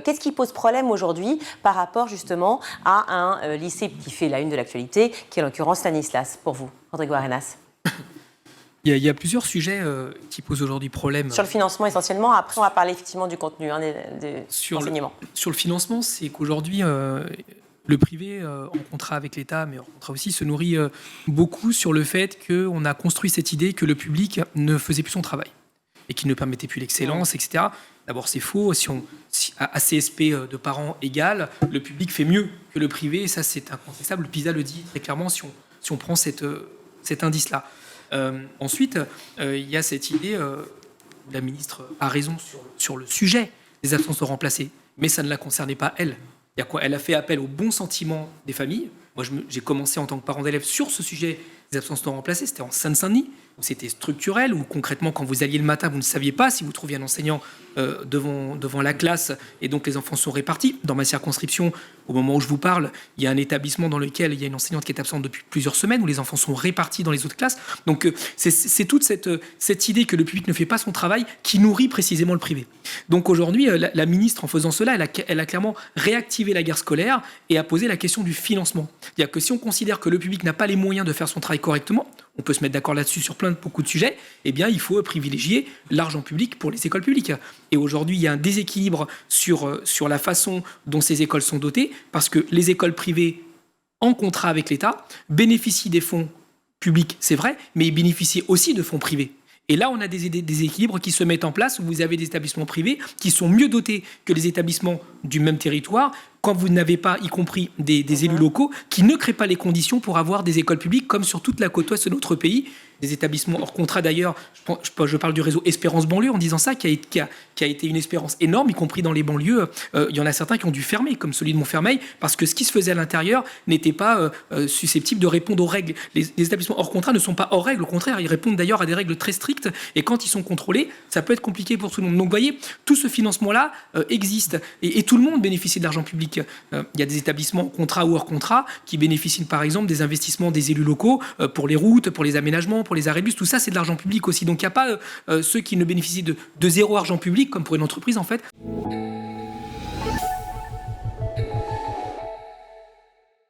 Qu'est-ce qui pose problème aujourd'hui par rapport justement à un lycée qui fait la une de l'actualité, qui est en l'occurrence Stanislas, pour vous, Rodrigo Arenas? Il y a plusieurs sujets qui posent aujourd'hui problème. Sur le financement essentiellement, après on va parler effectivement du contenu, des enseignements. Sur le financement, c'est qu'aujourd'hui, le privé, en contrat avec l'État, mais en contrat aussi, se nourrit beaucoup sur le fait qu'on a construit cette idée que le public ne faisait plus son travail et qu'il ne permettait plus l'excellence, etc. D'abord, c'est faux. Si à CSP de parents égale, le public fait mieux que le privé. Et ça, c'est incontestable. Le PISA le dit très clairement si on prend cet indice-là. Ensuite, il y a cette idée, la ministre a raison sur le sujet des absences non remplacées, mais ça ne la concernait pas elle. Il y a quoi? Elle a fait appel au bon sentiment des familles. Moi, j'ai commencé en tant que parent d'élève sur ce sujet des absences non remplacées. C'était en Seine-Saint-Denis, où c'était structurel, où concrètement, quand vous alliez le matin, vous ne saviez pas si vous trouviez un enseignant devant la classe, et donc les enfants sont répartis. Dans ma circonscription, au moment où je vous parle, il y a un établissement dans lequel il y a une enseignante qui est absente depuis plusieurs semaines, où les enfants sont répartis dans les autres classes. Donc c'est toute cette idée que le public ne fait pas son travail qui nourrit précisément le privé. Donc aujourd'hui, la ministre, en faisant cela, elle a clairement réactivé la guerre scolaire et a posé la question du financement. C'est-à-dire que si on considère que le public n'a pas les moyens de faire son travail correctement, on peut se mettre d'accord là-dessus sur beaucoup de sujets, eh bien, il faut privilégier l'argent public pour les écoles publiques. Et aujourd'hui, il y a un déséquilibre sur la façon dont ces écoles sont dotées, parce que les écoles privées, en contrat avec l'État, bénéficient des fonds publics, c'est vrai, mais ils bénéficient aussi de fonds privés. Et là, on a des équilibres qui se mettent en place, où vous avez des établissements privés qui sont mieux dotés que les établissements du même territoire, quand vous n'avez pas, y compris des élus locaux, qui ne créent pas les conditions pour avoir des écoles publiques, comme sur toute la côte ouest de notre pays, des établissements hors contrat d'ailleurs. Je parle du réseau Espérance Banlieue en disant ça, qui a été une espérance énorme, y compris dans les banlieues. Il y en a certains qui ont dû fermer, comme celui de Montfermeil, parce que ce qui se faisait à l'intérieur n'était pas susceptible de répondre aux règles. Les établissements hors contrat ne sont pas hors règles, au contraire, ils répondent d'ailleurs à des règles très strictes, et quand ils sont contrôlés, ça peut être compliqué pour tout le monde. Donc vous voyez, tout ce financement-là existe, et tout le monde bénéficie de l'argent public. Il y a des établissements contrat ou hors contrat qui bénéficient par exemple des investissements des élus locaux pour les routes, pour les aménagements, pour les arrêts bus, tout ça c'est de l'argent public aussi. Donc il n'y a pas ceux qui ne bénéficient de zéro argent public comme pour une entreprise en fait.